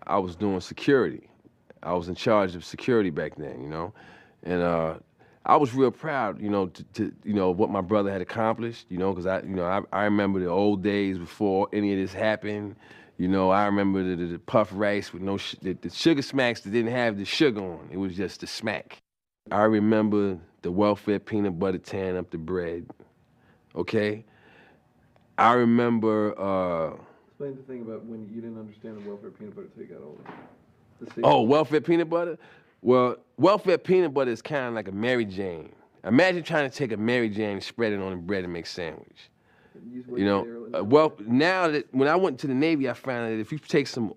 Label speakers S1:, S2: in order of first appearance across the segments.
S1: I was doing security. I was in charge of security back then, and I was real proud, what my brother had accomplished, because I remember the old days before any of this happened. I remember the puff rice with no the sugar smacks that didn't have the sugar on. It was just the smack. I remember the welfare peanut butter tearing up the bread. Okay. I remember.
S2: Explain the thing about when you didn't understand the welfare peanut butter until you got older.
S1: Oh, welfare peanut butter? Well, welfare peanut butter is kind of like a Mary Jane. Imagine trying to take a Mary Jane and spread it on the bread and make a sandwich. Well, now that when I went to the Navy, I found that if you take some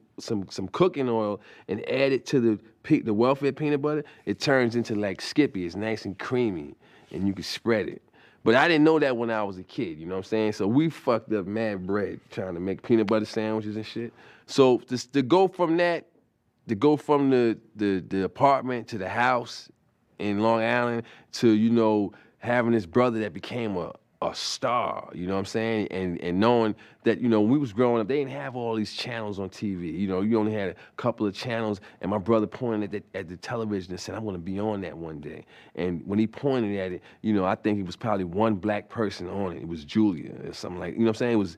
S1: cooking oil and add it to the welfare peanut butter, it turns into like Skippy. It's nice and creamy, and you can spread it. But I didn't know that when I was a kid, you know what I'm saying? So we fucked up mad bread trying to make peanut butter sandwiches and shit. So to go from that, to go from the apartment to the house in Long Island to, having this brother that became a star, you know what I'm saying? And knowing that, when we was growing up, they didn't have all these channels on TV. You only had a couple of channels, and my brother pointed at the television and said, I'm gonna be on that one day. And when he pointed at it, I think it was probably one black person on it. It was Julia or something like, you know what I'm saying?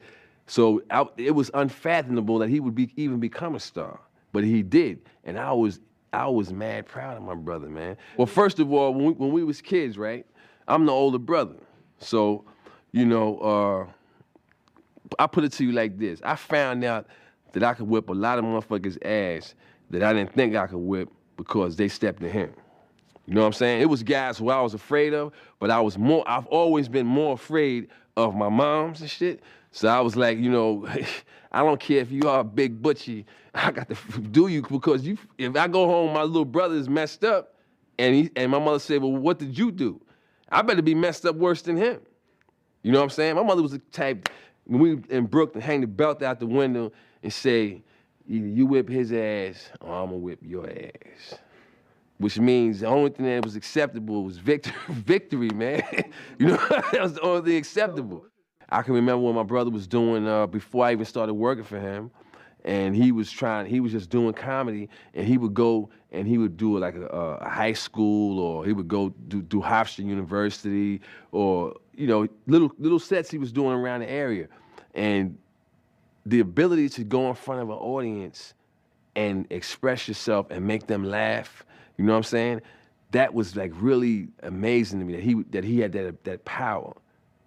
S1: It was unfathomable that he would even become a star, but he did. And I was mad proud of my brother, man. Well, first of all, when we was kids, right, I'm the older brother. So, I put it to you like this. I found out that I could whip a lot of motherfuckers' ass that I didn't think I could whip because they stepped to him. You know what I'm saying? It was guys who I was afraid of, but I've always been more afraid of my moms and shit. So I was like, I don't care if you are a big butchie, I got to do you because if I go home, my little brother is messed up, and my mother said, well, what did you do? I better be messed up worse than him. You know what I'm saying? My mother was the type, when we in Brooklyn, hang the belt out the window and say, either you whip his ass or I'm gonna whip your ass. Which means the only thing that was acceptable was victory, man. That was the only thing acceptable. I can remember what my brother was doing before I even started working for him. And he was just doing comedy, and he would go and he would do like a high school, or he would go do Hofstra University, or, little sets he was doing around the area. And the ability to go in front of an audience and express yourself and make them laugh, you know what I'm saying? That was like really amazing to me that he had that power,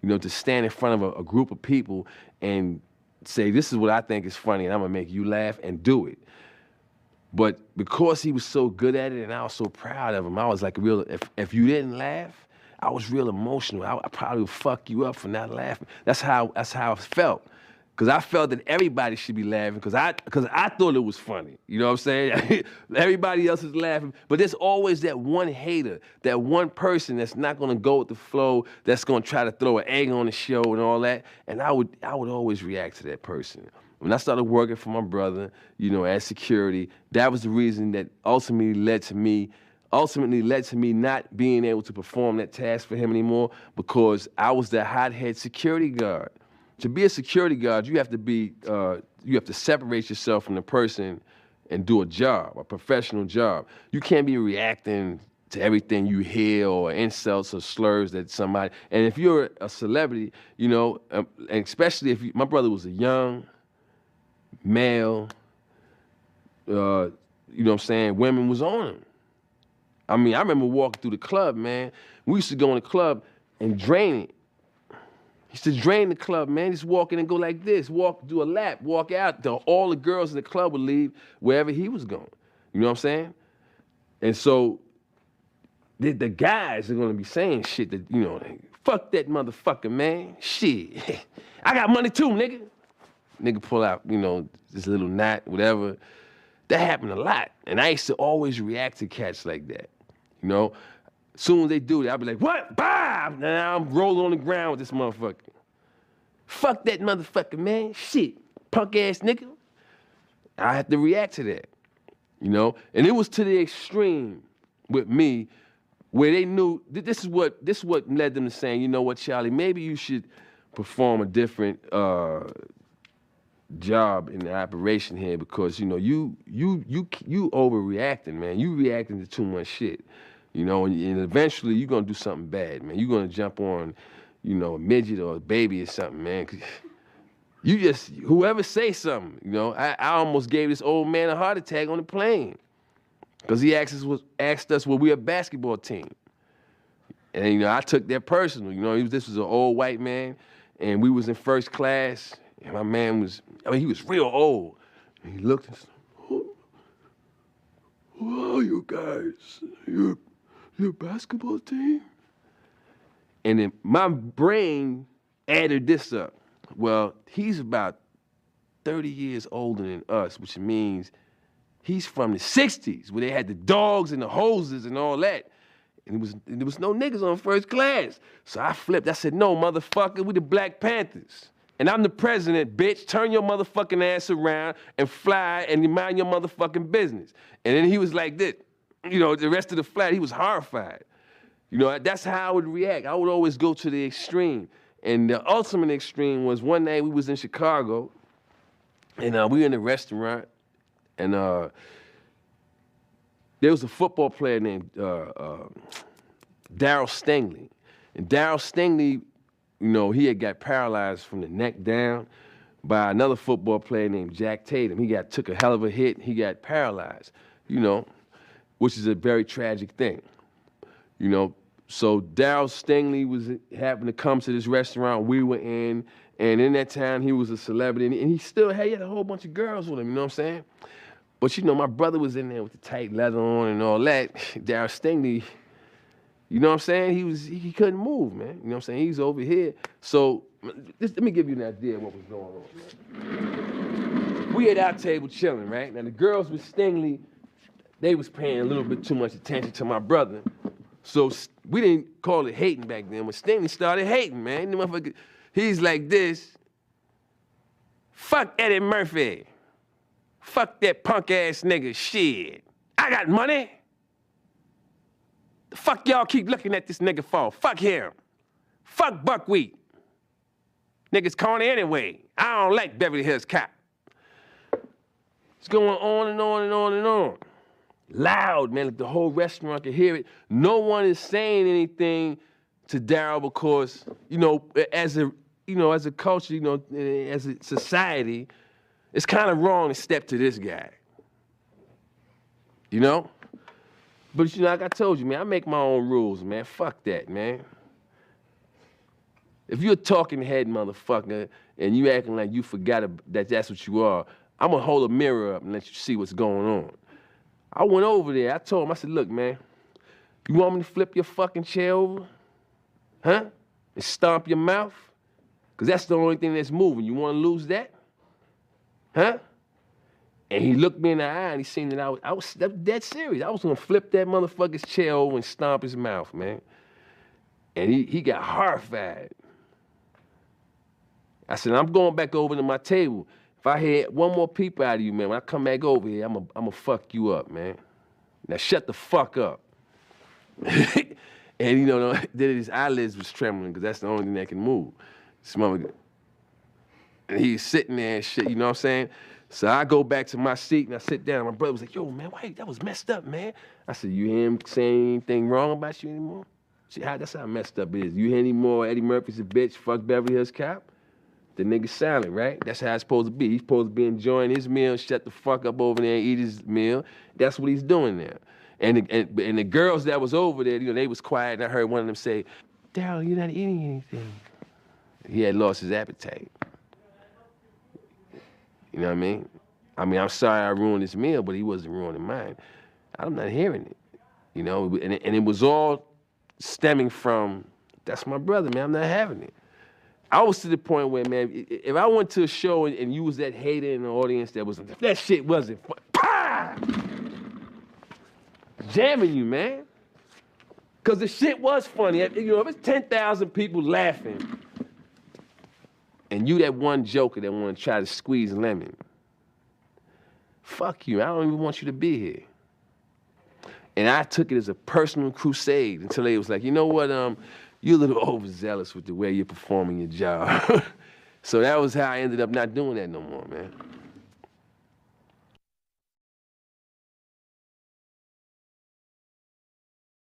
S1: to stand in front of a group of people and say, this is what I think is funny, and I'm gonna make you laugh, and do it. But because he was so good at it and I was so proud of him, I was like if you didn't laugh, I was real emotional. I probably would fuck you up for not laughing. That's how I felt. Because I felt that everybody should be laughing because I thought it was funny. You know what I'm saying? Everybody else is laughing. But there's always that one hater, that one person that's not going to go with the flow, that's going to try to throw an egg on the show and all that. And I would always react to that person. When I started working for my brother, as security, that was the reason that ultimately led to me not being able to perform that task for him anymore, because I was the hothead security guard. To be a security guard, you have to separate yourself from the person and do a professional job. You can't be reacting to everything you hear or insults or slurs that somebody. And if you're a celebrity, and especially if my brother was a young male, you know what I'm saying, women was on him. I mean, I remember walking through the club, man. We used to go in the club and drain it. He used to drain the club, man. Just walk in and go like this, do a lap, walk out. All the girls in the club would leave wherever he was going. You know what I'm saying? And so the guys are gonna be saying shit that, fuck that motherfucker, man. Shit. I got money too, nigga. Nigga pull out, this little knot, whatever. That happened a lot. And I used to always react to cats like that. As soon as they do that, I'll be like, what? Bah! Now I'm rolling on the ground with this motherfucker. Fuck that motherfucker, man. Shit. Punk ass nigga. I have to react to that. And it was to the extreme with me where they knew this is what led them to saying, you know what, Charlie, maybe you should perform a different job in the operation here because you know you overreacting, man. You reacting to too much shit, you know, and eventually you're gonna do something bad, man. You're gonna jump on, you know, a midget or a baby or something, man. 'Cause you just whoever say something, you know. I almost gave this old man a heart attack on the plane because he asked us were we a basketball team, and you know I took that personal. You know, this was an old white man, and we was in first class. And my man was, I mean, he was real old. And he looked and said, who are you guys? You're a basketball team? And then my brain added this up. Well, he's about 30 years older than us, which means he's from the 60s, where they had the dogs and the hoses and all that. And there was no niggas on first class. So I flipped. I said, no, motherfucker, we the Black Panthers. And I'm the president, bitch. Turn your motherfucking ass around and fly and you mind your motherfucking business. And then he was like this. You know, the rest of the flight, he was horrified. You know, that's how I would react. I would always go to the extreme. And the ultimate extreme was one night we was in Chicago, and we were in a restaurant, and there was a football player named Daryl Stingley. And Daryl Stingley, you know, he had got paralyzed from the neck down by another football player named Jack Tatum. He took a hell of a hit. He got paralyzed, you know, which is a very tragic thing, you know. So Daryl Stingley happened to come to this restaurant we were in, and in that time he was a celebrity, and he still had a whole bunch of girls with him, you know what I'm saying? But, you know, my brother was in there with the tight leather on and all that. Daryl Stingley, you know what I'm saying? He couldn't move, man. You know what I'm saying? He's over here. So let me give you an idea of what was going on, man. We at our table chilling, right? Now the girls with Stingley, they was paying a little bit too much attention to my brother. So we didn't call it hating back then. When Stingley started hating, man, the motherfucker, he's like this. Fuck Eddie Murphy. Fuck that punk ass nigga. Shit. I got money. The fuck y'all keep looking at this nigga for? Fuck him. Fuck Buckwheat. Niggas corny anyway. I don't like Beverly Hills Cop. It's going on and on and on and on. Loud, man, like the whole restaurant could hear it. No one is saying anything to Daryl because, you know, as a culture, you know, as a society, it's kind of wrong to step to this guy. You know? But, you know, like I told you, man, I make my own rules, man. Fuck that, man. If you're a talking head motherfucker and you acting like you forgot that that's what you are, I'm going to hold a mirror up and let you see what's going on. I went over there. I told him, I said, look, man, you want me to flip your fucking chair over? Huh? And stomp your mouth? Because that's the only thing that's moving. You want to lose that? Huh? And he looked me in the eye and he seen that I was dead serious. I was going to flip that motherfucker's chair over and stomp his mouth, man. And he got horrified. I said, I'm going back over to my table. If I hear one more peep out of you, man, when I come back over here, I'm gonna fuck you up, man. Now shut the fuck up. And you know, then his eyelids was trembling because that's the only thing that can move. And he's sitting there and shit, you know what I'm saying? So I go back to my seat and I sit down. My brother was like, yo, man, why that was messed up, man. I said, you hear him saying anything wrong about you anymore? See, that's how messed up it is. You hear any more Eddie Murphy's a bitch, fuck Beverly Hills Cop? The nigga's silent, right? That's how it's supposed to be. He's supposed to be enjoying his meal, shut the fuck up over there and eat his meal. That's what he's doing there. And the girls that was over there, you know, they was quiet, and I heard one of them say, Daryl, you're not eating anything. He had lost his appetite. You know what I mean? I mean, I'm sorry I ruined his meal, but he wasn't ruining mine. I'm not hearing it, you know? And it was all stemming from, that's my brother, man, I'm not having it. I was to the point where, man, if I went to a show and you was that hater in the audience that shit wasn't fun, pah! Jamming you, man. Because the shit was funny. You know, if it's 10,000 people laughing and you that one joker that want to try to squeeze lemon, fuck you. I don't even want you to be here. And I took it as a personal crusade until they was like, you know what, you're a little overzealous with the way you're performing your job. So that was how I ended up not doing that no more, man.